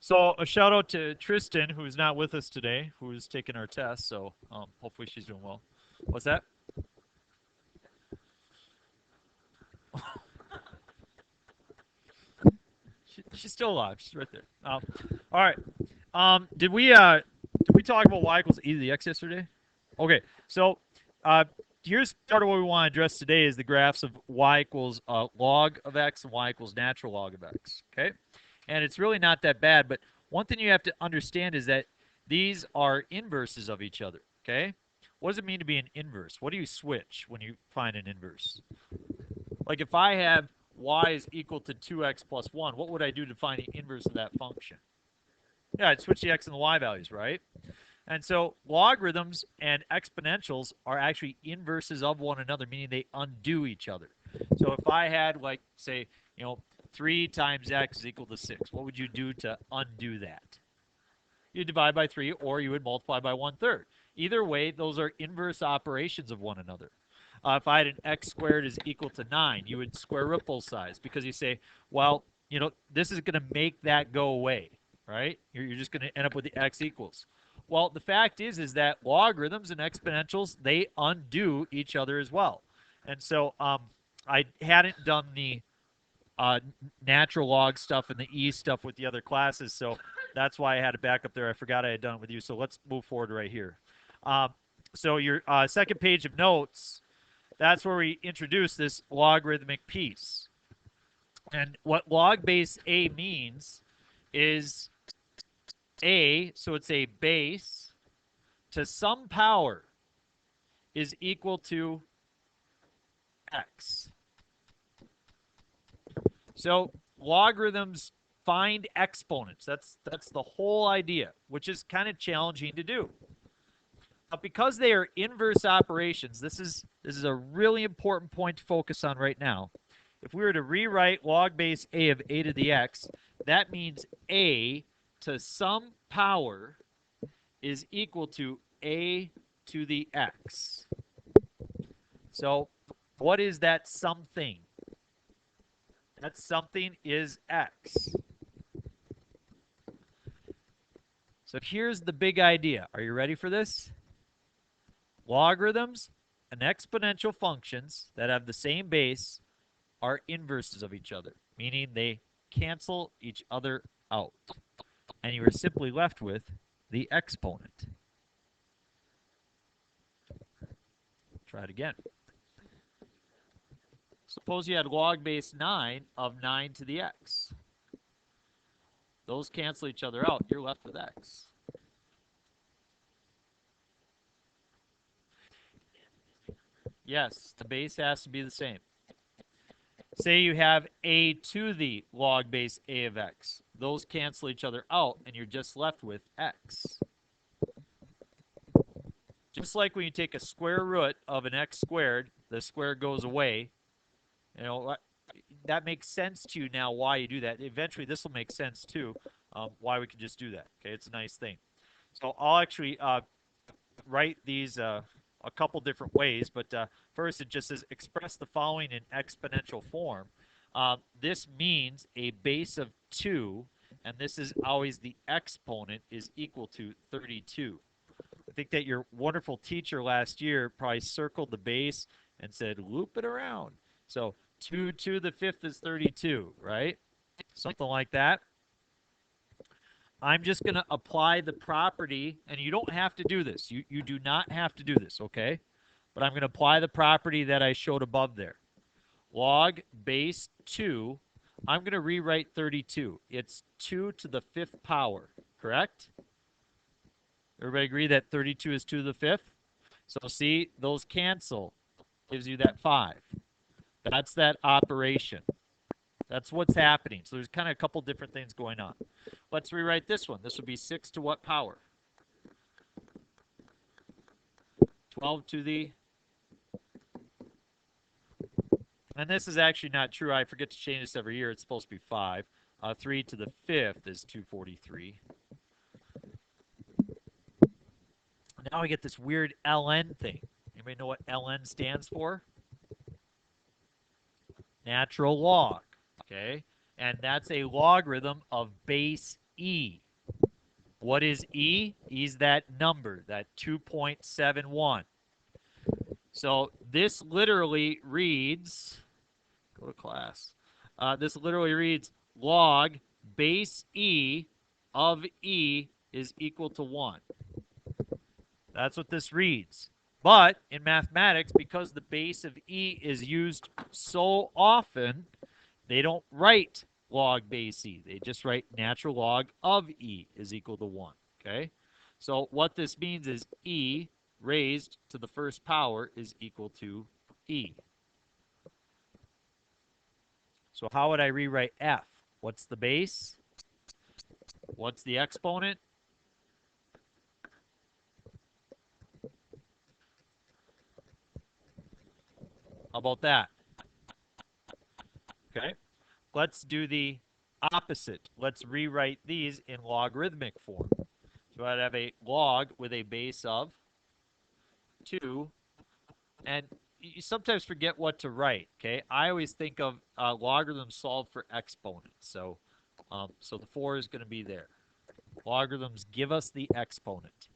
So a shout out to Tristan, who's not with us today, who's taking our test. So hopefully she's doing well. What's that? She's still alive. She's right there. All right. Did we talk about y equals e to the x yesterday? Okay. So uh, here's part of what we want to address today is the graphs of y equals log of x and y equals natural log of x. Okay. And it's really not that bad, but one thing you have to understand is that these are inverses of each other. Okay. What does it mean to be an inverse? What do you switch when you find an inverse? Like if I have y is equal to 2x plus 1, what would I do to find the inverse of that function? Yeah, I'd switch the x and the y values, right? And so logarithms and exponentials are actually inverses of one another, meaning they undo each other. So if I had, like, say, 3 times x is equal to 6, what would you do to undo that? You divide by 3, or you would multiply by 1/3. Either way, those are inverse operations of one another. If I had an x squared is equal to 9, you would square root both sides because you say, well, this is going to make that go away, right? You're just going to end up with the x equals. Well, the fact is that logarithms and exponentials, they undo each other as well. And so I hadn't done the natural log stuff and the e stuff with the other classes, so that's why I had it back up there. I forgot I had done it with you, so let's move forward right here. So your second page of notes, that's where we introduce this logarithmic piece. And what log base a means is a, so it's a base to some power is equal to x. So logarithms find exponents. That's the whole idea, which is kind of challenging to do. But because they are inverse operations, this is a really important point to focus on right now. If we were to rewrite log base a of a to the x, that means a to some power is equal to a to the x. So what is that something? That something is x. So here's the big idea. Are you ready for this? Logarithms and exponential functions that have the same base are inverses of each other, meaning they cancel each other out. And you are simply left with the exponent. Try it again. Suppose you had log base 9 of 9 to the x. Those cancel each other out. You're left with x. Yes, the base has to be the same. Say you have a to the log base a of x. Those cancel each other out, and you're just left with x. Just like when you take a square root of an x squared, the square goes away. That makes sense to you now why you do that. Eventually, this will make sense too, why we can just do that. Okay, it's a nice thing. So I'll actually write these a couple different ways, but first it just says express the following in exponential form. This means a base of 2, and this is always the exponent is equal to 32. I think that your wonderful teacher last year probably circled the base and said loop it around. So 2 to the 5th is 32, right? Something like that. I'm just going to apply the property, and you don't have to do this. You do not have to do this, okay? But I'm going to apply the property that I showed above there. Log base 2, I'm going to rewrite 32. It's 2 to the 5th power, correct? Everybody agree that 32 is 2 to the 5th? So see, those cancel. Gives you that 5. That's that operation. That's what's happening. So there's kind of a couple different things going on. Let's rewrite this one. This would be 6 to what power? 12 to the... And this is actually not true. I forget to change this every year. It's supposed to be 5. 3 to the 5th is 243. Now we get this weird ln thing. Anybody know what ln stands for? Natural log. Okay? And that's a logarithm of base e. What is e? E's that number, that 2.71. So this literally reads, go to class. This literally reads log base e of e is equal to 1. That's what this reads. But in mathematics, because the base of e is used so often, they don't write log base e. They just write natural log of e is equal to 1. Okay? So what this means is e raised to the first power is equal to e. So how would I rewrite f? What's the base? What's the exponent? How about that? Okay. Let's do the opposite. Let's rewrite these in logarithmic form. So I'd have a log with a base of 2. And you sometimes forget what to write, okay? I always think of logarithms solved for exponents. So the 4 is going to be there. Logarithms give us the exponent.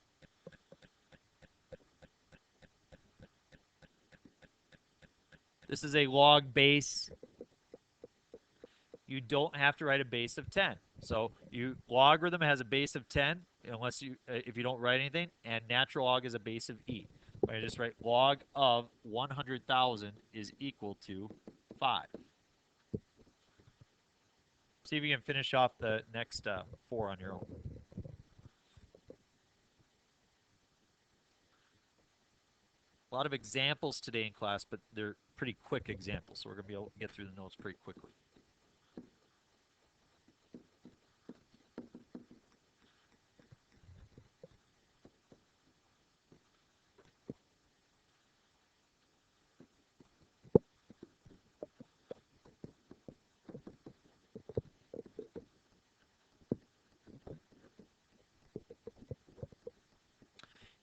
This is a log base. You don't have to write a base of 10. So logarithm has a base of 10 unless if you don't write anything, and natural log is a base of e. I just write log of 100,000 is equal to 5. See if you can finish off the next 4 on your own. A lot of examples today in class, but they're pretty quick examples, so we're going to be able to get through the notes pretty quickly.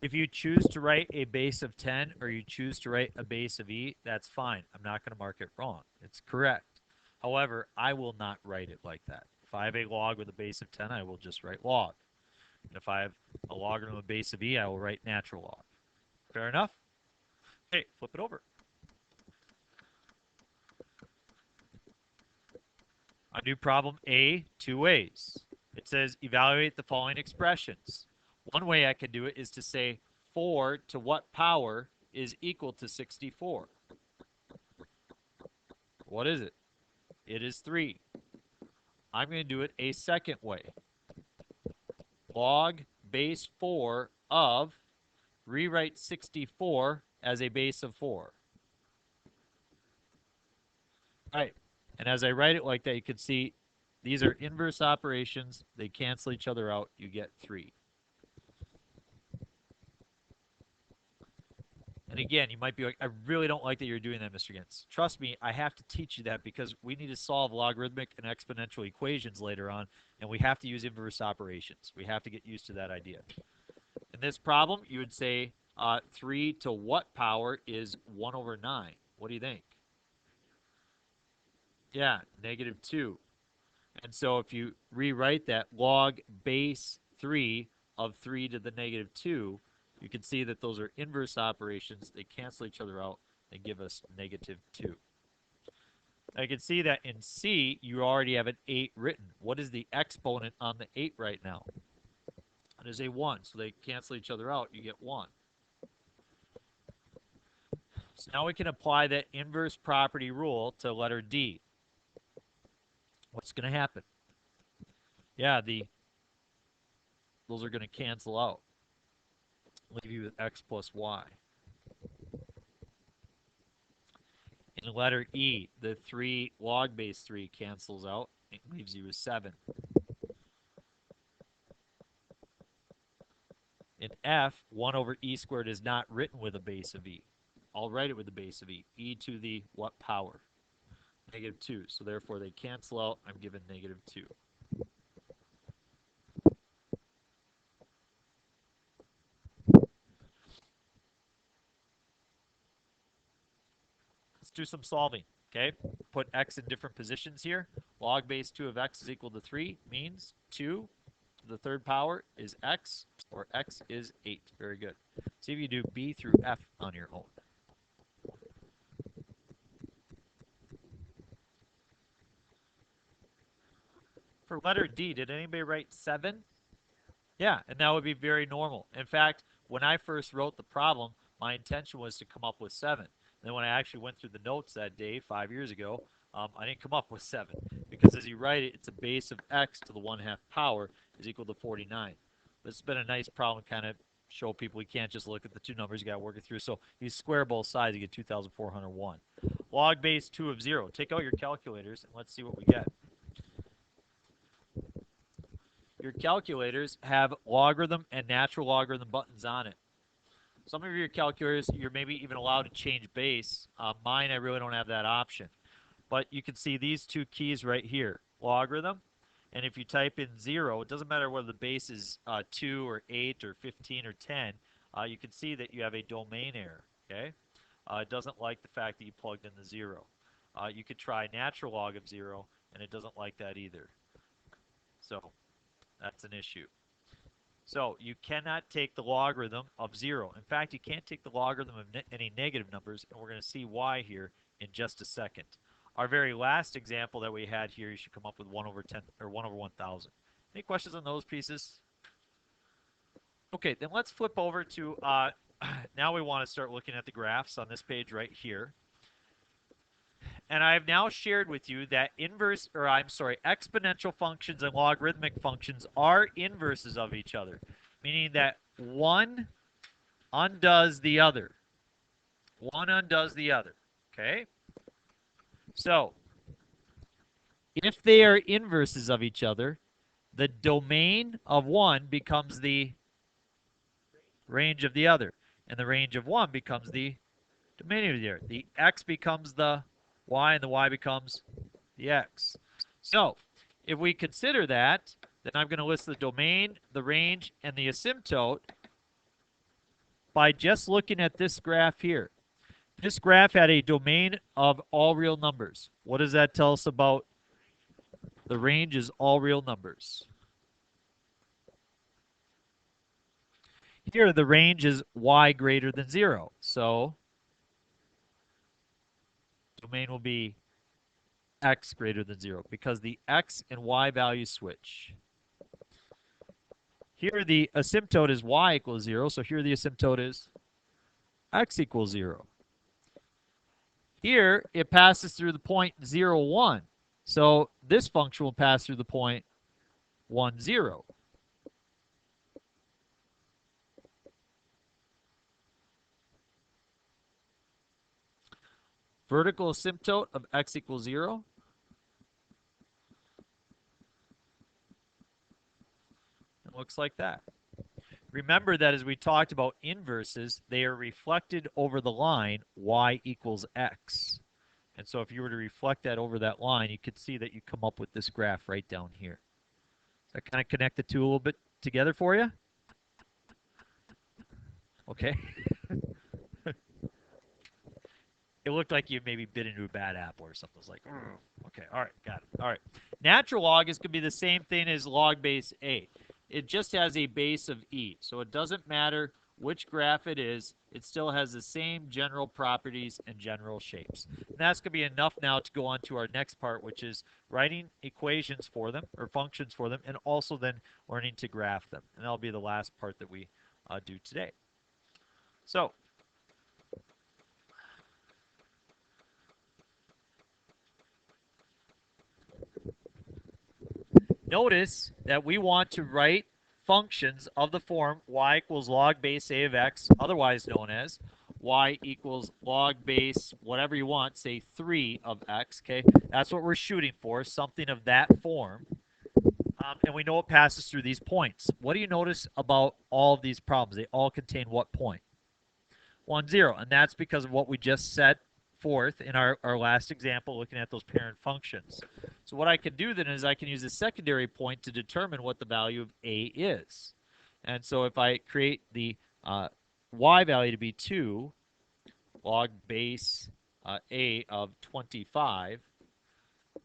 If you choose to write a base of 10 or you choose to write a base of e, that's fine. I'm not going to mark it wrong. It's correct. However, I will not write it like that. If I have a log with a base of 10, I will just write log. And if I have a logarithm with a base of e, I will write natural log. Fair enough? Okay, flip it over. I do problem A 2 ways. It says evaluate the following expressions. One way I can do it is to say 4 to what power is equal to 64? What is it? It is 3. I'm going to do it a second way. Log base 4 of, rewrite 64 as a base of 4. All right. And as I write it like that, you can see these are inverse operations. They cancel each other out. You get 3. And again, you might be like, I really don't like that you're doing that, Mr. Gintz. Trust me, I have to teach you that because we need to solve logarithmic and exponential equations later on, and we have to use inverse operations. We have to get used to that idea. In this problem, you would say 3 to what power is 1 over 9? What do you think? Yeah, negative 2. And so if you rewrite that, log base 3 of 3 to the negative 2, you can see that those are inverse operations. They cancel each other out. They give us negative 2. I can see that in C, you already have an 8 written. What is the exponent on the 8 right now? It is a 1, so they cancel each other out. You get 1. So now we can apply that inverse property rule to letter D. What's going to happen? Yeah, those are going to cancel out. Leave you with x plus y. In letter E, the 3 log base 3 cancels out. It leaves you with 7. In F, 1 over e squared is not written with a base of e. I'll write it with the base of e. E to the what power? Negative 2. So therefore they cancel out. I'm given negative 2. Let's do some solving. Okay, put x in different positions here. Log base 2 of x is equal to 3 means 2 to the third power is x, or x is 8. Very good. See if you do b through f on your own. For letter D, did anybody write 7? Yeah, and that would be very normal. In fact, when I first wrote the problem, my intention was to come up with 7. And then when I actually went through the notes that day, 5 years ago, I didn't come up with 7. Because as you write it, it's a base of x to the 1/2 power is equal to 49. This has been a nice problem to kind of show people you can't just look at the two numbers, you got to work it through. So you square both sides, you get 2,401. Log base 2 of 0. Take out your calculators and let's see what we get. Your calculators have logarithm and natural logarithm buttons on it. Some of your calculators, you're maybe even allowed to change base. Mine, I really don't have that option. But you can see these two keys right here, logarithm. And if you type in 0, it doesn't matter whether the base is 2 or 8 or 15 or 10, you can see that you have a domain error, okay? It doesn't like the fact that you plugged in the 0. You could try natural log of 0, and it doesn't like that either. So that's an issue. So you cannot take the logarithm of 0. In fact, you can't take the logarithm of any negative numbers, and we're going to see why here in just a second. Our very last example that we had here, you should come up with 1 over 10 or 1 over 1,000. Any questions on those pieces? Okay, then let's flip over to, now we want to start looking at the graphs on this page right here. And I have now shared with you that exponential functions and logarithmic functions are inverses of each other, meaning that one undoes the other. One undoes the other, okay? So, if they are inverses of each other, the domain of one becomes the range of the other, and the range of one becomes the domain of the other. The x becomes the y, and the y becomes the x. So, if we consider that, then I'm going to list the domain, the range, and the asymptote by just looking at this graph here. This graph had a domain of all real numbers. What does that tell us about the range is all real numbers? Here, the range is y greater than 0. So, domain will be x greater than 0 because the x and y values switch. Here, the asymptote is y equals 0. So here, the asymptote is x equals 0. Here, it passes through the point 0, 1. So this function will pass through the point 1, 0. Vertical asymptote of x equals 0. It looks like that. Remember that as we talked about inverses, they are reflected over the line y equals x. And so if you were to reflect that over that line, you could see that you come up with this graph right down here. Does that kind of connect the two a little bit together for you? Okay. It looked like you maybe bit into a bad apple or something. It's like, okay, all right, got it. All right. Natural log is going to be the same thing as log base A. It just has a base of e. So it doesn't matter which graph it is. It still has the same general properties and general shapes. And that's going to be enough now to go on to our next part, which is writing equations for them or functions for them, and also then learning to graph them. And that'll be the last part that we do today. So, notice that we want to write functions of the form y equals log base a of x, otherwise known as y equals log base whatever you want, say 3 of x, okay? That's what we're shooting for, something of that form. And we know it passes through these points. What do you notice about all of these problems? They all contain what point? 1, 0. And that's because of what we just set forth in our last example, looking at those parent functions. So what I can do then is I can use a secondary point to determine what the value of a is. And so if I create the y value to be 2, log base a of 25,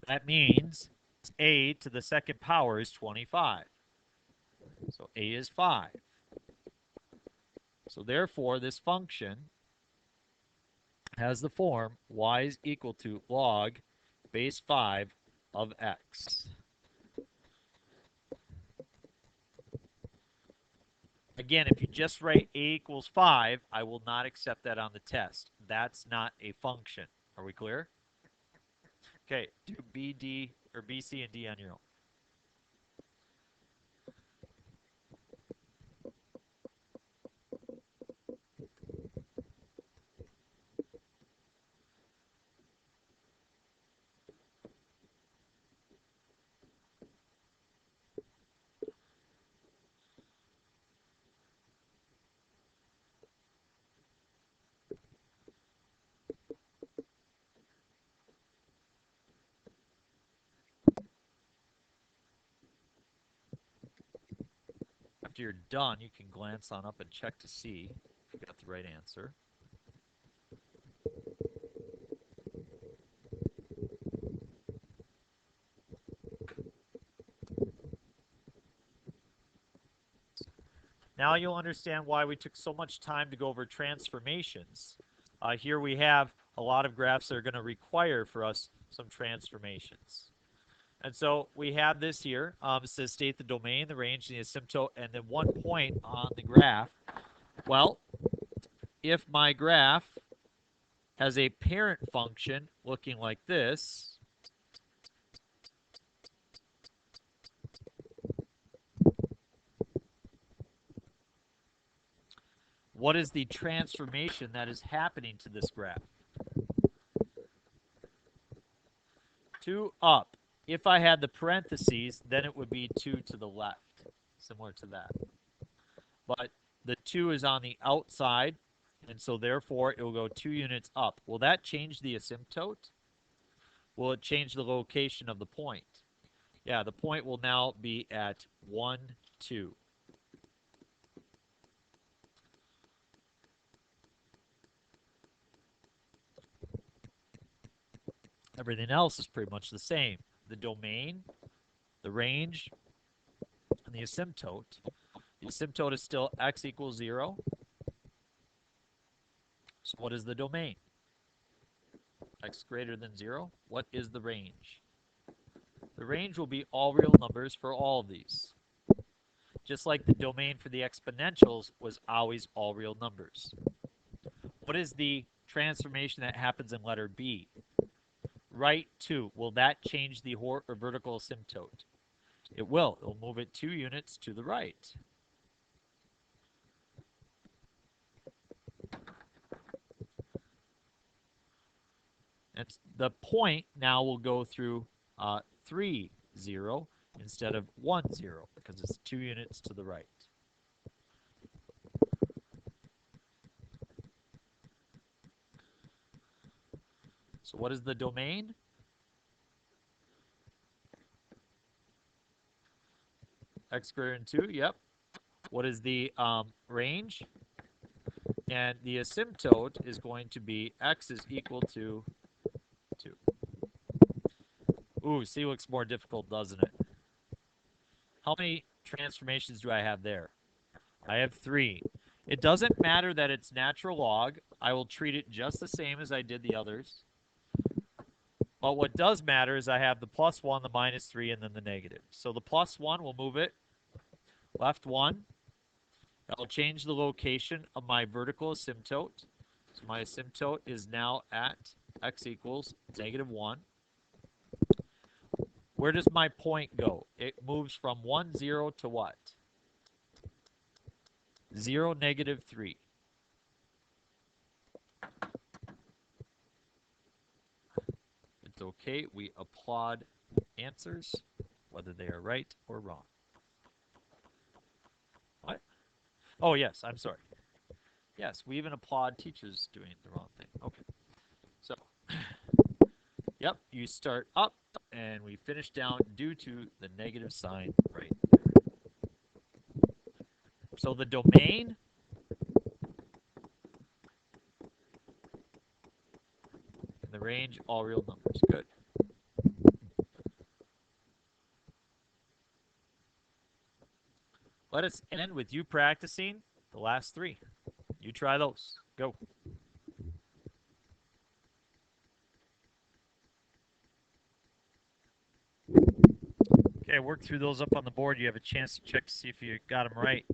that means a to the second power is 25. So a is 5. So therefore, this function has the form y is equal to log base 5 of x. Again, if you just write a equals 5, I will not accept that on the test. That's not a function. Are we clear? Okay, do B, D, or B, C, and D on your own. After you're done, you can glance on up and check to see if you got the right answer. Now you'll understand why we took so much time to go over transformations. Here we have a lot of graphs that are going to require for us some transformations. And so we have this here. It says state the domain, the range, the asymptote, and then 1 point on the graph. Well, if my graph has a parent function looking like this, what is the transformation that is happening to this graph? 2 up. If I had the parentheses, then it would be 2 to the left, similar to that. But the 2 is on the outside, and so therefore it will go 2 units up. Will that change the asymptote? Will it change the location of the point? Yeah, the point will now be at 1, 2. Everything else is pretty much the same. The domain, the range, and the asymptote. The asymptote is still x equals 0. So what is the domain? X greater than 0. What is the range? The range will be all real numbers for all of these. Just like the domain for the exponentials was always all real numbers. What is the transformation that happens in letter B? Right 2. Will that change the vertical asymptote? It will. It will move it 2 units to the right. And the point now will go through 3, 0 instead of 1, 0 because it's 2 units to the right. So what is the domain? X greater than 2, yep. What is the range? And the asymptote is going to be x is equal to 2. Ooh, C looks more difficult, doesn't it? How many transformations do I have there? I have 3. It doesn't matter that it's natural log. I will treat it just the same as I did the others. But what does matter is I have the plus 1, the minus 3, and then the negative. So the plus 1 will move it left 1. I'll change the location of my vertical asymptote. So my asymptote is now at x equals negative 1. Where does my point go? It moves from 1, 0 to what? 0, negative 3. It's okay. We applaud answers, whether they are right or wrong. What? Oh, yes, I'm sorry. Yes, we even applaud teachers doing the wrong thing. Okay. So, yep, you start up, and we finish down due to the negative sign right there. So the domain and the range, all real numbers. Good. Let us end with you practicing the last three. You try those. Go. Okay, work through those up on the board. You have a chance to check to see if you got them right.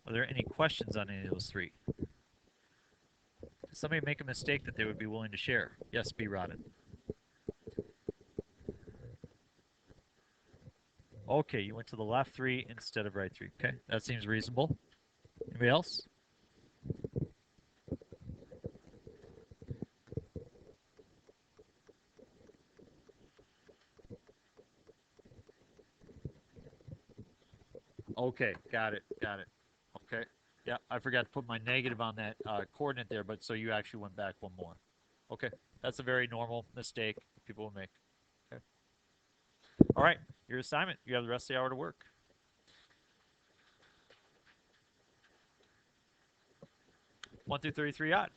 Are there any questions on any of those three? Did somebody make a mistake that they would be willing to share? Yes, B. Rodden. Okay, you went to the left three instead of right three. Okay, that seems reasonable. Anybody else? Okay, got it, got it. Okay, yeah, I forgot to put my negative on that coordinate there, but so you actually went back one more. Okay, that's a very normal mistake people will make. Okay. All right, your assignment. You have the rest of the hour to work. 1 through 33 odd.